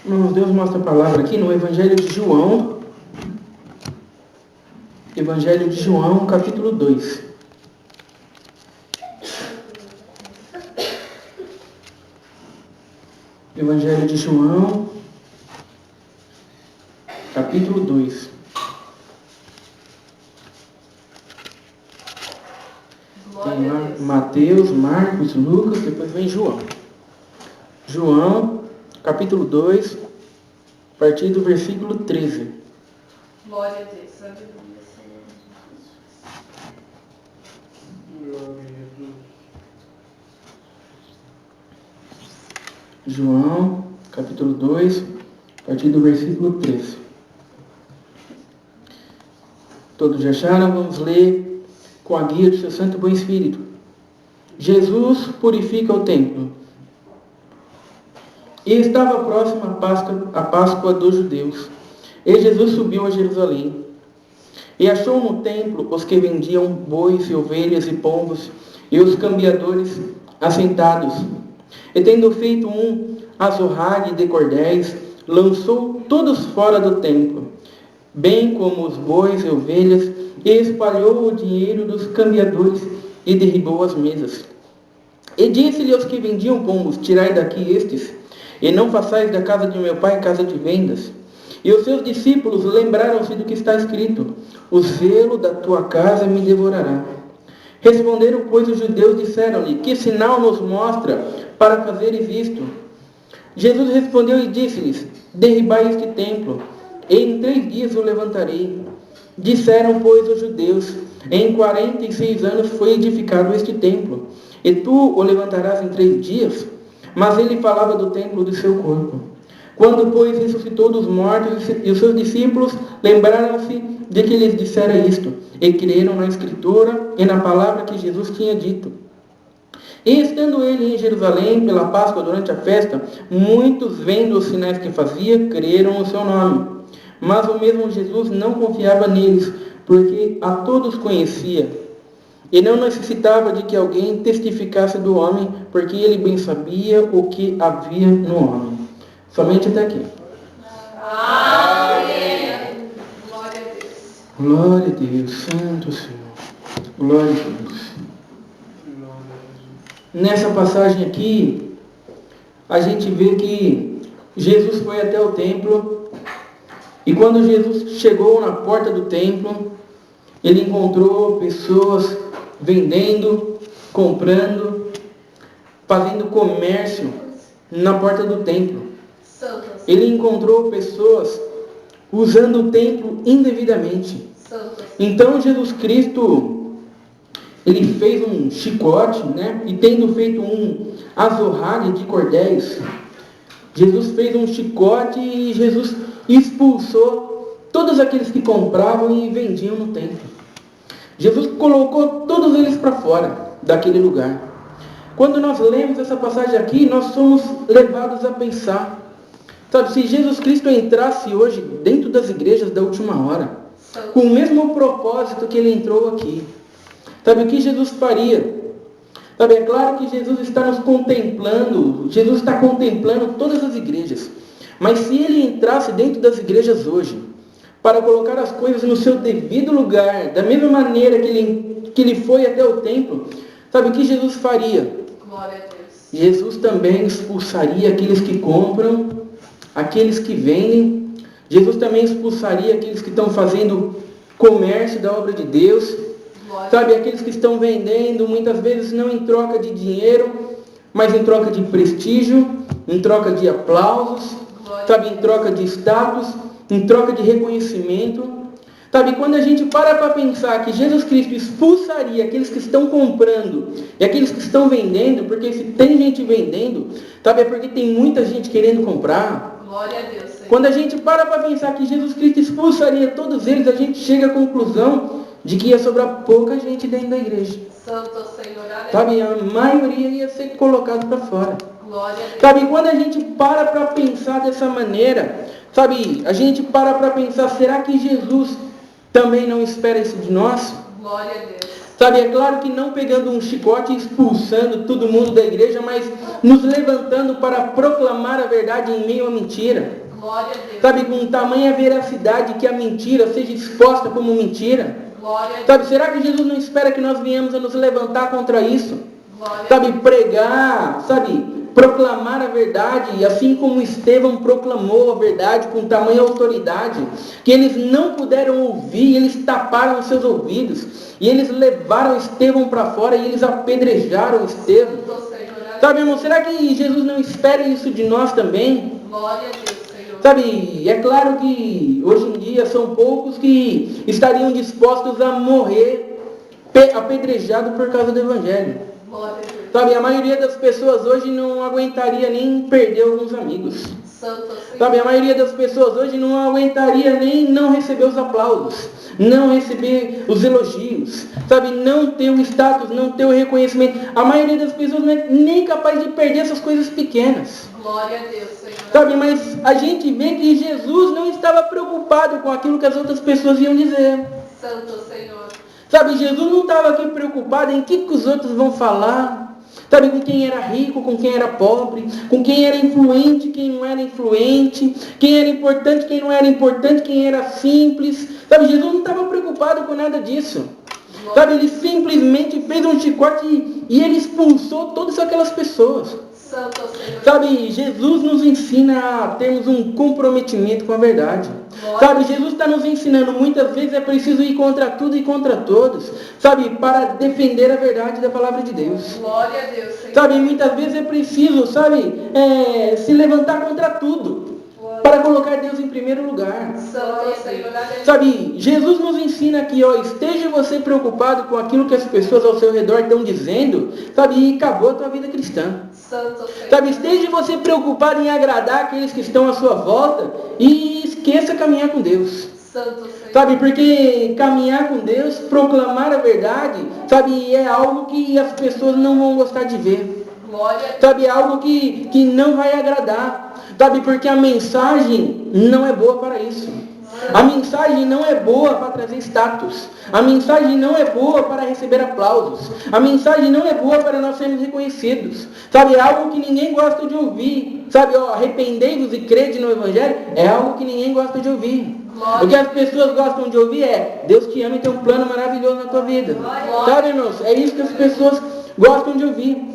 Irmãos, Deus mostra a palavra aqui no Evangelho de João. Evangelho de João, capítulo 2. Evangelho de João, capítulo 2. Tem lá Mateus, Marcos, Lucas, depois vem João. João, capítulo 2, a partir do versículo 13. Glória a Deus. João, capítulo 2, a partir do versículo 13. Todos já acharam? Vamos ler com a guia do seu Santo e Bom Espírito. Jesus purifica o templo. E estava próxima a Páscoa dos judeus. E Jesus subiu a Jerusalém. E achou no templo os que vendiam bois e ovelhas e pombos, e os cambiadores assentados. E tendo feito um azorrague de cordéis, lançou todos fora do templo, bem como os bois e ovelhas, e espalhou o dinheiro dos cambiadores, e derribou as mesas. E disse-lhe aos que vendiam pombos: tirai daqui estes, e não façais da casa de meu pai casa de vendas. E os seus discípulos lembraram-se do que está escrito: o zelo da tua casa me devorará. Responderam, pois, os judeus, disseram-lhe: que sinal nos mostra para fazeres isto? Jesus respondeu e disse-lhes: derribai este templo, e em 3 dias o levantarei. Disseram, pois, os judeus: em 46 anos foi edificado este templo, e tu o levantarás em 3 dias? Mas ele falava do templo do seu corpo. Quando, pois, ressuscitou dos mortos, e os seus discípulos lembraram-se de que lhes dissera isto, e creram na Escritura e na palavra que Jesus tinha dito. E estando ele em Jerusalém pela Páscoa durante a festa, muitos, vendo os sinais que fazia, creram no seu nome. Mas o mesmo Jesus não confiava neles, porque a todos conhecia, e não necessitava de que alguém testificasse do homem, porque ele bem sabia o que havia no homem. Somente até aqui. Amém. Glória a Deus. Glória a Deus, Santo Senhor. Glória a Deus. Nessa passagem aqui, a gente vê que Jesus foi até o templo, e quando Jesus chegou na porta do templo, ele encontrou pessoas vendendo, comprando, fazendo comércio na porta do templo. Ele encontrou pessoas usando o templo indevidamente. Então Jesus Cristo, ele fez um chicote, né? E tendo feito um azorrague de cordéis, Jesus fez um chicote e Jesus expulsou todos aqueles que compravam e vendiam no templo. Jesus colocou todos eles para fora daquele lugar. Quando nós lemos essa passagem aqui, nós somos levados a pensar, sabe, se Jesus Cristo entrasse hoje dentro das igrejas da última hora, com o mesmo propósito que ele entrou aqui, sabe o que Jesus faria? Sabe, é claro que Jesus está nos contemplando, Jesus está contemplando todas as igrejas. Mas se ele entrasse dentro das igrejas hoje, para colocar as coisas no seu devido lugar, da mesma maneira que ele foi até o templo, sabe o que Jesus faria? Glória a Deus. Jesus também expulsaria aqueles que compram, aqueles que vendem. Jesus também expulsaria aqueles que estão fazendo comércio da obra de Deus. Sabe, aqueles que estão vendendo, muitas vezes não em troca de dinheiro, mas em troca de prestígio, em troca de aplausos, sabe, em troca de status, em troca de reconhecimento. Sabe, quando a gente para pensar que Jesus Cristo expulsaria aqueles que estão comprando e aqueles que estão vendendo, porque se tem gente vendendo, sabe, é porque tem muita gente querendo comprar. Glória a Deus, Senhor. Quando a gente para pensar que Jesus Cristo expulsaria todos eles, a gente chega à conclusão de que ia sobrar pouca gente dentro da igreja. Santo Senhor, sabe, a maioria ia ser colocado para fora. Glória a Deus. Sabe, quando a gente para pensar dessa maneira, sabe, a gente para pensar, será que Jesus também não espera isso de nós? Glória a Deus. Sabe, é claro que não pegando um chicote e expulsando todo mundo da igreja, mas nos levantando para proclamar a verdade em meio à mentira. Glória a Deus. Sabe, com tamanha veracidade que a mentira seja exposta como mentira. Glória a Deus. Sabe, será que Jesus não espera que nós venhamos a nos levantar contra isso? Glória a Sabe, pregar, sabe, proclamar a verdade, assim como Estevão proclamou a verdade com tamanha autoridade, que eles não puderam ouvir, eles taparam os seus ouvidos, e eles levaram Estevão para fora e eles apedrejaram Estevão. Deus, Senhor. Sabe, irmão, será que Jesus não espera isso de nós também? Glória a Deus, Senhor. Sabe, é claro que hoje em dia são poucos que estariam dispostos a morrer apedrejados por causa do Evangelho. Glória a Deus. Sabe, a maioria das pessoas hoje não aguentaria nem perder alguns amigos. Santo Senhor. Sabe, a maioria das pessoas hoje não aguentaria nem não receber os aplausos, não receber os elogios, sabe, não ter o status, não ter o reconhecimento. A maioria das pessoas não é nem capaz de perder essas coisas pequenas. Glória a Deus, Senhor. Sabe, mas a gente vê que Jesus não estava preocupado com aquilo que as outras pessoas iam dizer. Santo Senhor. Sabe, Jesus não estava aqui preocupado em o que os outros vão falar. Sabe, com quem era rico, com quem era pobre, com quem era influente, quem não era influente, quem era importante, quem não era importante, quem era simples. Sabe, Jesus não estava preocupado com nada disso. Sabe, ele simplesmente fez um chicote e ele expulsou todas aquelas pessoas. Santo Senhor. Sabe, Jesus nos ensina a termos um comprometimento com a verdade. Sabe, Jesus está nos ensinando, muitas vezes é preciso ir contra tudo e contra todos, sabe, para defender a verdade da palavra de Deus. Glória a Deus, Senhor. Sabe, muitas vezes é preciso, sabe, se levantar contra tudo, para colocar Deus em primeiro lugar. Santo Senhor. Aleluia. Sabe, Jesus nos ensina aqui, ó, esteja você preocupado com aquilo que as pessoas ao seu redor estão dizendo, sabe, e acabou a tua vida cristã. Santo Senhor. Sabe, esteja você preocupado em agradar aqueles que estão à sua volta e esqueça caminhar com Deus. Santo Senhor. Sabe, porque caminhar com Deus, proclamar a verdade, sabe, é algo que as pessoas não vão gostar de ver. Glória a Deus. Sabe, é algo que não vai agradar. Sabe, porque a mensagem não é boa para isso. A mensagem não é boa para trazer status. A mensagem não é boa para receber aplausos. A mensagem não é boa para nós sermos reconhecidos. Sabe, é algo que ninguém gosta de ouvir. Sabe, ó, arrependei-vos e crede no Evangelho, é algo que ninguém gosta de ouvir. Glória. O que as pessoas gostam de ouvir é, Deus te ama e tem um plano maravilhoso na tua vida. Sabe, irmãos, é isso que as pessoas gostam de ouvir.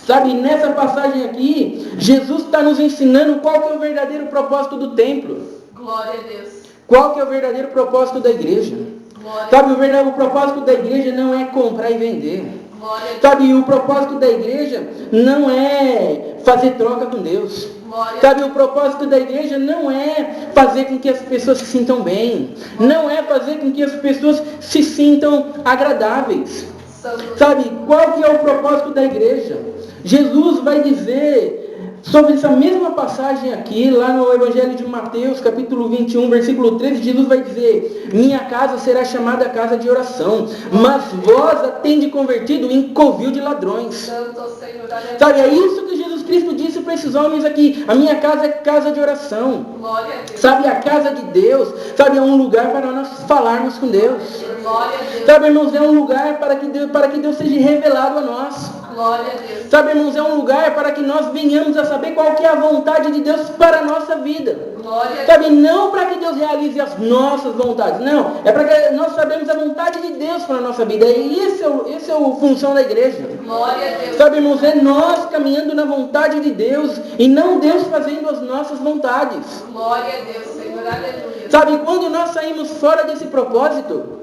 Sabe, nessa passagem aqui, Jesus está nos ensinando qual que é o verdadeiro propósito do templo. Glória a Deus. Qual que é o verdadeiro propósito da igreja? Glória. Sabe, o propósito da igreja não é comprar e vender. Glória a Deus. Sabe, o propósito da igreja não é fazer troca com Deus. Glória. Sabe, o propósito da igreja não é fazer com que as pessoas se sintam bem. Não é fazer com que as pessoas se sintam agradáveis. Santo. Sabe, qual que é o propósito da igreja? Jesus vai dizer sobre essa mesma passagem aqui, lá no Evangelho de Mateus, capítulo 21, versículo 13, Jesus vai dizer, minha casa será chamada casa de oração, mas vós a tende convertido em covil de ladrões. Santo Senhor. Aleluia. Sabe, é isso que Jesus Cristo disse para esses homens aqui, a minha casa é casa de oração. Glória a Deus. Sabe, a casa de Deus, sabe, é um lugar para nós falarmos com Deus. Glória a Deus. Sabe, irmãos, é um lugar para que Deus seja revelado a nós. Glória a Deus. Sabe, irmãos, é um lugar para que nós venhamos a saber qual que é a vontade de Deus para a nossa vida. Glória a Deus. Sabe, não para que Deus realize as nossas vontades, não. É para que nós sabemos a vontade de Deus para a nossa vida. E esse é a função da igreja. Glória a Deus. Sabe, irmãos, é nós caminhando na vontade de Deus e não Deus fazendo as nossas vontades. Glória a Deus, Senhor. Aleluia. Sabe, quando nós saímos fora desse propósito,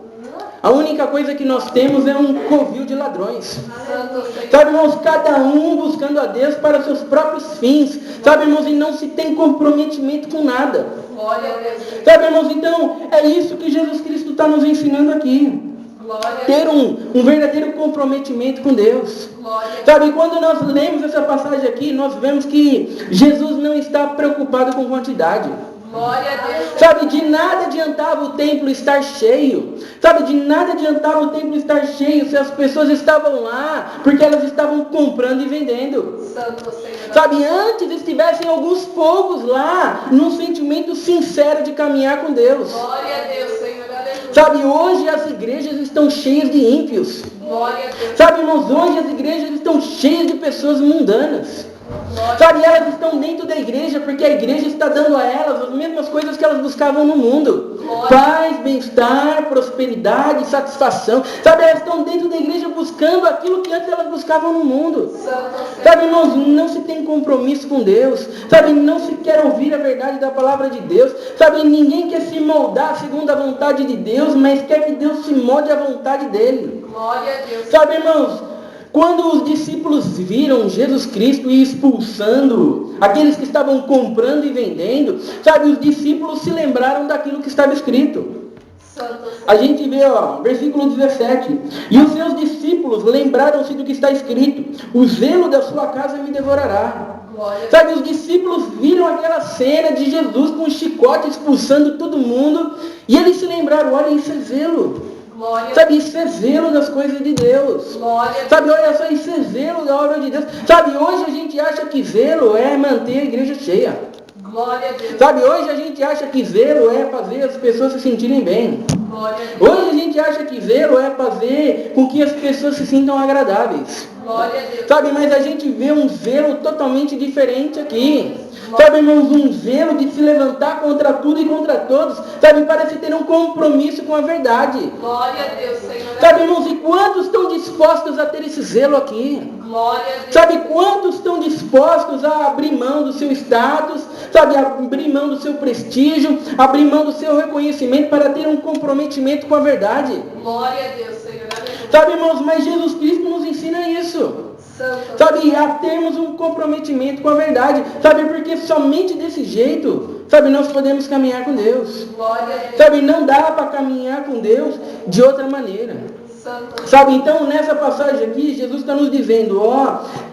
a única coisa que nós temos é um covil de ladrões. Santo Senhor. Sabe, irmãos, cada um buscando a Deus para os seus próprios fins. Sabe, irmãos, e não se tem comprometimento com nada. Glória a Deus. Senhor. Sabe, irmãos, então, é isso que Jesus Cristo está nos ensinando aqui. Glória a Ter Deus. um verdadeiro comprometimento com Deus. Glória a Deus. Sabe, quando nós lemos essa passagem aqui, nós vemos que Jesus não está preocupado com quantidade. Glória a Deus. Sabe, de nada adiantava o templo estar cheio. Sabe, de nada adiantava o templo estar cheio se as pessoas estavam lá, porque elas estavam comprando e vendendo. Santo Senhor. Sabe, antes estivessem alguns poucos lá, num sentimento sincero de caminhar com Deus. Glória a Deus, Senhor. Aleluia. Sabe, hoje as igrejas estão cheias de ímpios. Glória a Deus. Sabe, irmãos, hoje as igrejas estão cheias de pessoas mundanas. Sabe, elas estão dentro da igreja porque a igreja está dando a elas as mesmas coisas que elas buscavam no mundo. Paz, bem-estar, prosperidade, satisfação. Sabe, elas estão dentro da igreja buscando aquilo que antes elas buscavam no mundo. Sabe, irmãos, não se tem compromisso com Deus. Sabe, não se quer ouvir a verdade da palavra de Deus. Sabe, ninguém quer se moldar segundo a vontade de Deus, mas quer que Deus se molde à vontade dele. Glória a Deus. Sabe, irmãos, quando os discípulos viram Jesus Cristo ir expulsando aqueles que estavam comprando e vendendo, sabe, os discípulos se lembraram daquilo que estava escrito. A gente vê, versículo 17. E os seus discípulos lembraram-se do que está escrito: o zelo da sua casa me devorará. Sabe, os discípulos viram aquela cena de Jesus com um chicote expulsando todo mundo, e eles se lembraram: olha, isso é zelo. Sabe, isso é zelo das coisas de Deus. Sabe, olha só, isso é zelo da obra de Deus. Sabe, hoje a gente acha que zelo é manter a igreja cheia. Glória a Deus. Sabe, hoje a gente acha que zelo é fazer as pessoas se sentirem bem. Glória a Deus. Hoje a gente acha que zelo é fazer com que as pessoas se sintam agradáveis. Glória a Deus. Sabe, mas a gente vê um zelo totalmente diferente aqui. Sabe, irmãos, um zelo de se levantar contra tudo e contra todos. Sabe, parece ter um compromisso com a verdade. Glória a Deus, Senhor. Sabe, irmãos, e quantos estão dispostos a ter esse zelo aqui? Glória a Deus. Sabe, quantos estão dispostos a abrir mão do seu status, sabe, abrir mão do seu prestígio, abrir mão do seu reconhecimento para ter um comprometimento com a verdade? Glória a Deus, Senhor. Sabe, irmãos, mas Jesus Cristo nos ensina isso. Sabe, a termos um comprometimento com a verdade. Sabe, porque somente desse jeito, sabe, nós podemos caminhar com Deus. Glória a Deus. Sabe, não dá para caminhar com Deus de outra maneira. Sabe, então nessa passagem aqui, Jesus está nos dizendo,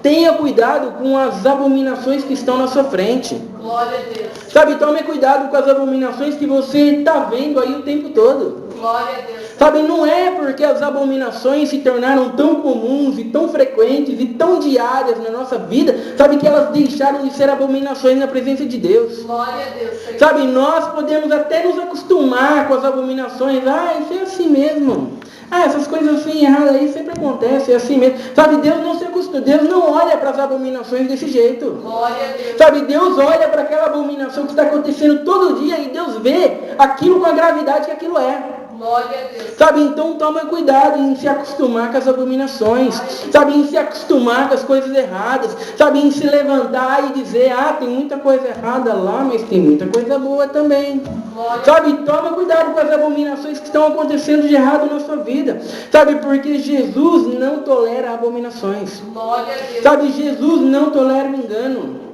tenha cuidado com as abominações que estão na sua frente. Glória a Deus. Sabe, tome cuidado com as abominações que você está vendo aí o tempo todo. Glória a Deus. Sabe, não é porque as abominações se tornaram tão comuns e tão frequentes e tão diárias na nossa vida, sabe, que elas deixaram de ser abominações na presença de Deus. Glória a Deus, Senhor. Sabe, nós podemos até nos acostumar com as abominações. Isso é assim mesmo. Essas coisas assim erradas aí sempre acontecem, é assim mesmo. Sabe, Deus não se acostuma, Deus não olha para as abominações desse jeito. Glória a Deus. Sabe, Deus olha para aquela abominação que está acontecendo todo dia e Deus vê aquilo com a gravidade que aquilo é. Glória a Deus. Sabe, então toma cuidado em se acostumar com as abominações. Sabe, em se acostumar com as coisas erradas. Sabe, em se levantar e dizer, tem muita coisa errada lá, mas tem muita coisa boa também. Glória. Sabe, toma cuidado com as abominações que estão acontecendo de errado na sua vida. Sabe, porque Jesus não tolera abominações. Glória a Deus. Sabe, Jesus não tolera o engano.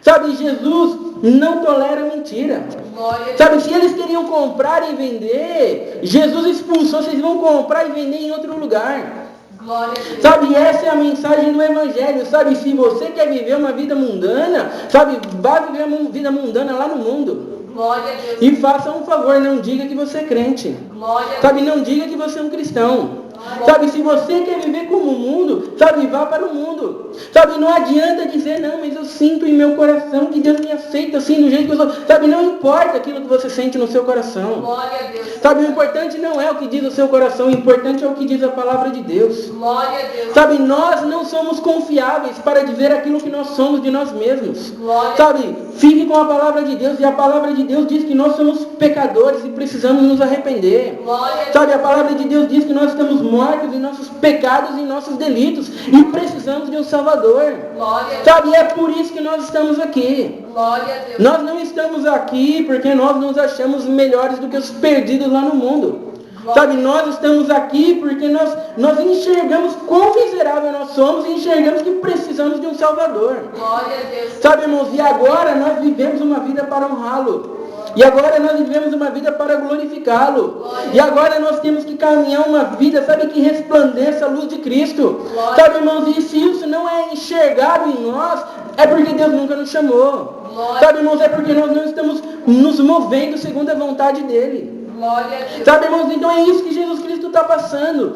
Sabe, Jesus não tolera mentira. Sabe, se eles queriam comprar e vender, Jesus expulsou, vocês vão comprar e vender em outro lugar. Glória a Deus. Sabe, essa é a mensagem do Evangelho. Sabe, se você quer viver uma vida mundana, sabe, vá viver uma vida mundana lá no mundo. Glória a Deus. E faça um favor, não diga que você é crente. Glória a Deus. Sabe, não diga que você é um cristão. Sabe, se você quer viver como o mundo, sabe, vá para o mundo. Sabe, não adianta dizer, não, mas eu sinto em meu coração que Deus me aceita assim, do jeito que eu sou. Sabe, não importa aquilo que você sente no seu coração. Glória a Deus. Sabe, o importante não é o que diz o seu coração, o importante é o que diz a palavra de Deus. Glória a Deus. Sabe, nós não somos confiáveis para dizer aquilo que nós somos de nós mesmos. Glória. Sabe, fique com a palavra de Deus, e a palavra de Deus diz que nós somos pecadores e precisamos nos arrepender. Glória. Sabe, a palavra de Deus diz que nós estamos mortos em nossos pecados e em nossos delitos e precisamos de um Salvador. Glória. Sabe, é por isso que nós estamos aqui. Glória a Deus. Nós não estamos aqui porque nós nos achamos melhores do que os perdidos lá no mundo. Sabe, nós estamos aqui porque nós enxergamos quão miserável nós somos e enxergamos que precisamos de um Salvador. Glória a Deus. Sabe, irmãos, e agora nós vivemos uma vida para honrá-lo. E agora nós vivemos uma vida para glorificá-lo. E agora nós temos que caminhar uma vida, sabe, que resplandeça a luz de Cristo. Sabe, irmãos, e se isso não é enxergado em nós, é porque Deus nunca nos chamou. Sabe, irmãos, é porque nós não estamos nos movendo segundo a vontade dele. Glória a Deus. Sabe, irmãos, então é isso que Jesus Cristo está passando.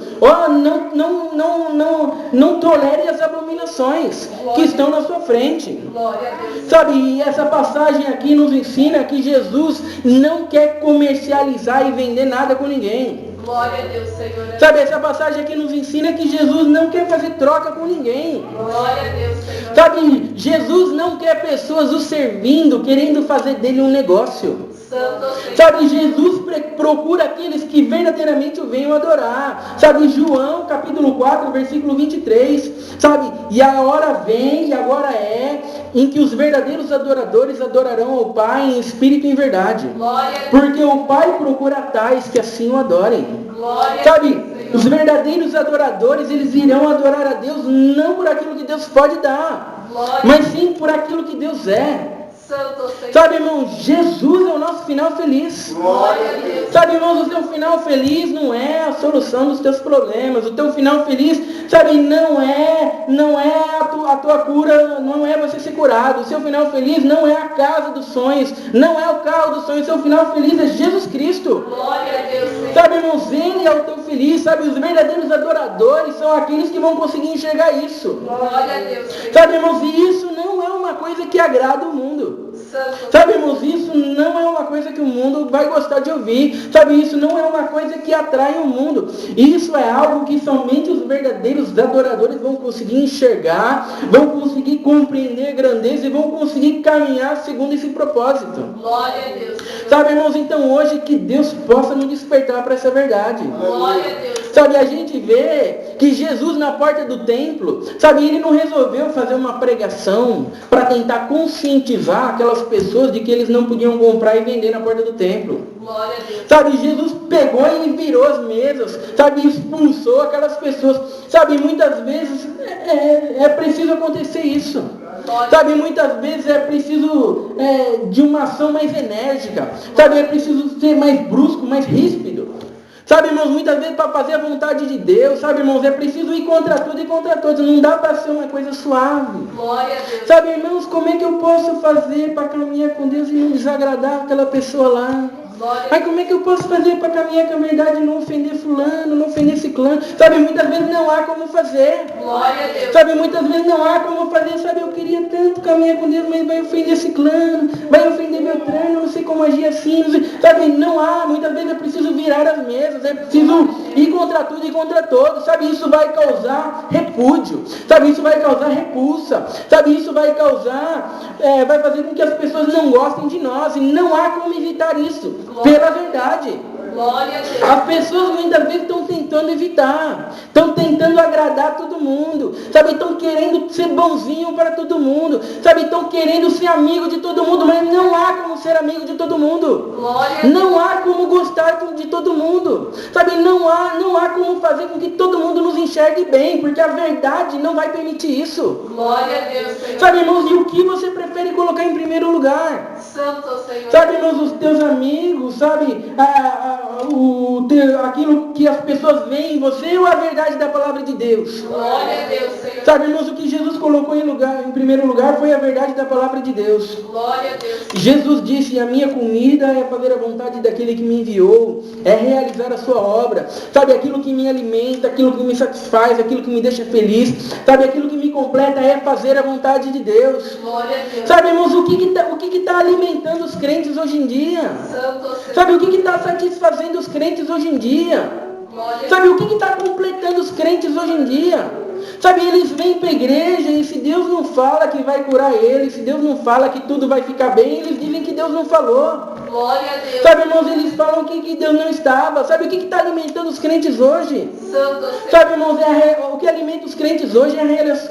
Não tolere as abominações que estão na sua frente. Glória a Deus. Sabe, e essa passagem aqui nos ensina que Jesus não quer comercializar e vender nada com ninguém. Glória a Deus, Senhor. Sabe, essa passagem aqui nos ensina que Jesus não quer fazer troca com ninguém. Glória a Deus, Senhor. Sabe, Jesus não quer pessoas o servindo, querendo fazer dele um negócio. Santo Senhor. Sabe, Jesus procura aqueles que verdadeiramente o venham adorar. Sabe, João capítulo 4, versículo 23. Sabe, e a hora vem, e agora é, em que os verdadeiros adoradores adorarão ao Pai em espírito e em verdade. Glória a Deus. Porque o Pai procura tais que assim o adorem. Glória a Sabe, Deus, Senhor. os verdadeiros adoradores, eles irão adorar a Deus não por aquilo que Deus pode dar, Glória. mas sim por aquilo que Deus é. Santo Senhor. Sabe, irmão, Jesus é o nosso final feliz. Glória a Deus. Sabe, irmãos, o teu final feliz não é a solução dos teus problemas. O teu final feliz, sabe, não é a tua cura, não é você ser curado. O seu final feliz não é a casa dos sonhos, não é o carro dos sonhos. O seu final feliz é Jesus Cristo. Glória a Deus, Senhor. Sabe, irmãos, Ele é o teu feliz. Sabe, os verdadeiros adoradores são aqueles que vão conseguir enxergar isso. Glória a Deus, Senhor. Sabe, irmãos, e isso não é uma coisa que agrada o mundo. Santo. Sabe, irmãos, isso não é uma coisa que o mundo vai gostar de ouvir. Sabe, isso não é uma coisa que atrai o mundo. Isso é algo que somente os verdadeiros adoradores vão conseguir enxergar, vão conseguir compreender a grandeza e vão conseguir caminhar segundo esse propósito. Glória a Deus, Senhor. Sabe, irmãos, então hoje que Deus possa nos despertar para essa verdade. Glória a Deus. Sabe, a gente vê que Jesus na porta do templo, sabe, ele não resolveu fazer uma pregação para tentar conscientizar aquelas pessoas de que eles não podiam comprar e vender na porta do templo. Glória a Deus. Sabe, Jesus pegou e virou as mesas, sabe, expulsou aquelas pessoas. Sabe, muitas vezes é preciso acontecer isso. Sabe, muitas vezes é preciso de uma ação mais enérgica. Sabe, é preciso ser mais brusco, mais ríspido. Sabe, irmãos, muitas vezes para fazer a vontade de Deus, sabe, irmãos, é preciso ir contra tudo e contra todos. Não dá para ser uma coisa suave. Glória a Deus. Sabe, irmãos, como é que eu posso fazer para caminhar com Deus e não desagradar aquela pessoa lá? Glória a Mas como é que eu posso fazer para caminhar com a verdade e não ofender fulano, não ofender ciclano? Sabe, muitas vezes não há como fazer. Glória a Deus. Sabe, muitas vezes não há como fazer. Sabe, eu queria tanto caminhar com Deus, mas vai ofender ciclano, vai ofender Beltrano, não sei como agir assim. Não sei. Sabe, não há. Muitas vezes é preciso virar as mesas, é preciso ir contra tudo e contra todos. Sabe, isso vai causar repúdio. Sabe, isso vai causar repulsa. Sabe, isso vai causar, vai fazer com que as pessoas não gostem de nós. E não há como evitar isso. Pela verdade. Glória a Deus. As pessoas muitas vezes estão tentando evitar, estão tentando agradar todo mundo, sabe, estão querendo ser bonzinho para todo mundo, sabe, estão querendo ser amigo de todo mundo, mas não há como ser amigo de todo mundo. Glória a Deus. Não há como gostar de todo mundo, sabe, não há como fazer com que todo mundo nos enxergue bem, porque a verdade não vai permitir isso. Glória a Deus, Senhor. Sabe, irmãos, e o que você prefere colocar em primeiro lugar? Santo Senhor. Sabe, irmãos, os teus amigos, sabe, aquilo que as pessoas veem em você ou a verdade da palavra de Deus? Glória a Deus, Senhor. Sabe, irmãos, o que Jesus colocou em primeiro lugar foi a verdade da palavra de Deus. Glória a Deus. Jesus disse, a minha comida é fazer a vontade daquele que me enviou, é realizar a sua obra, sabe, aquilo que me alimenta, aquilo que me satisfaz, aquilo que me deixa feliz, sabe, aquilo que me completa é fazer a vontade de Deus. Glória a Deus. Sabe, irmãos, o que está alimentando os crentes hoje em dia? Santo Senhor. Sabe, o que está satisfazendo os crentes hoje em dia? Glória a Sabe, o que está completando os crentes hoje em dia? Sabe, eles vêm para a igreja e se Deus não fala que vai curar eles, se Deus não fala que tudo vai ficar bem, eles dizem que Deus não falou. Glória a Deus. Sabe, irmãos, eles falam que Deus não estava. Sabe, o que está alimentando os crentes hoje? Santo Senhor. Sabe, irmãos, o que alimenta os crentes hoje é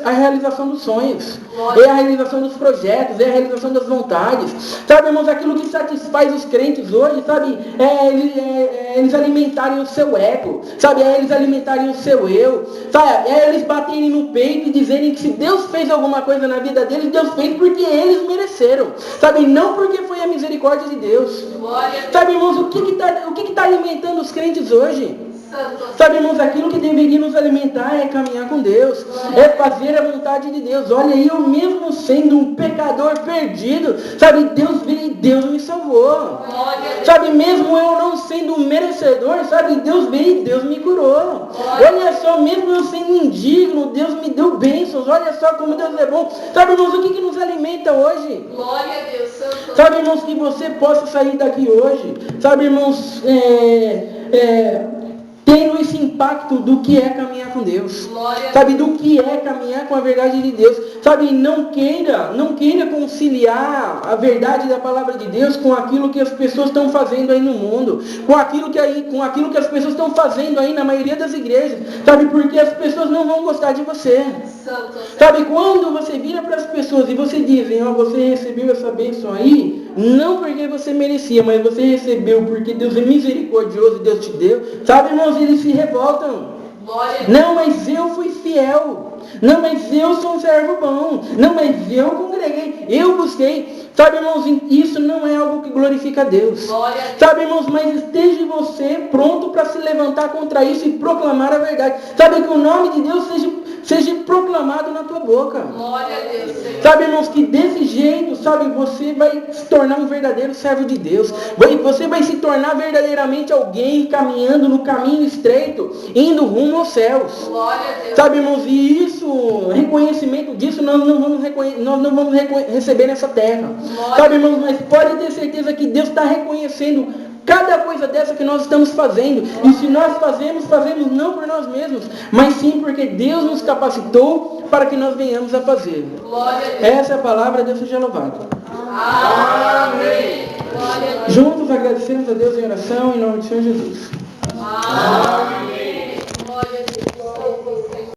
a realização dos sonhos, Glória. é a realização dos projetos, é a realização das vontades. Sabe, irmãos, aquilo que satisfaz os crentes hoje, sabe, é eles alimentarem o seu ego, sabe, é eles alimentarem o seu eu, sabe, é eles baterem no peito e dizerem que se Deus fez alguma coisa na vida deles, Deus fez porque eles mereceram, sabe, não porque foi a misericórdia de Deus. Glória a Deus. Sabe, irmãos, o que tá alimentando os crentes hoje? Santo. Sabe, irmãos, aquilo que deveria nos alimentar é caminhar com Deus, é fazer a vontade de Deus. Olha, eu mesmo sendo um pecador perdido, sabe, Deus veio e Deus me salvou. Glória a Deus. Sabe, mesmo eu não sendo um merecedor, sabe, Deus veio e Deus me curou. Olha só, mesmo eu sendo indigno, Deus me deu bênçãos. Olha só como Deus é bom. Sabe, irmãos, o que nos alimenta hoje? Glória a Deus, Santo. Sabe, irmãos, que você possa sair daqui hoje, sabe, irmãos, tendo esse impacto do que é caminhar com Deus. Glória. Sabe, do que é caminhar com a verdade de Deus. Sabe, não queira conciliar a verdade da palavra de Deus com aquilo que as pessoas estão fazendo aí no mundo, com aquilo que as pessoas estão fazendo aí na maioria das igrejas. Sabe, porque as pessoas não vão gostar de você. Santo. Sabe, quando você vira para as pessoas e você dizem, ó, você recebeu essa bênção aí, não porque você merecia, mas você recebeu porque Deus é misericordioso e Deus te deu. Sabe, irmãos, eles se revoltam. Glória. Não, mas eu fui fiel. Não, mas eu sou um servo bom. Não, mas eu congreguei. Eu busquei. Sabe, irmãos, isso não é algo que glorifica a Deus. Glória. Sabe, irmãos, mas esteja você pronto para se levantar contra isso e proclamar a verdade. Sabe, que o nome de Deus seja proclamado na tua boca. Glória a Deus, Senhor. Sabe, irmãos, que desse jeito, sabe, você vai se tornar um verdadeiro servo de Deus. Você vai se tornar verdadeiramente alguém caminhando no caminho estreito, indo rumo aos céus. Glória a Deus. Sabe, irmãos, e isso, reconhecimento disso, nós não vamos receber nessa terra. Sabe, irmãos, mas pode ter certeza que Deus está reconhecendo cada coisa dessa que nós estamos fazendo. E se nós fazemos não por nós mesmos, mas sim porque Deus nos capacitou para que nós venhamos a fazer. Glória a Deus. Essa é a palavra, Deus seja louvado. Amém. Glória a Deus. Juntos agradecemos a Deus em oração, em nome de Senhor Jesus. Amém.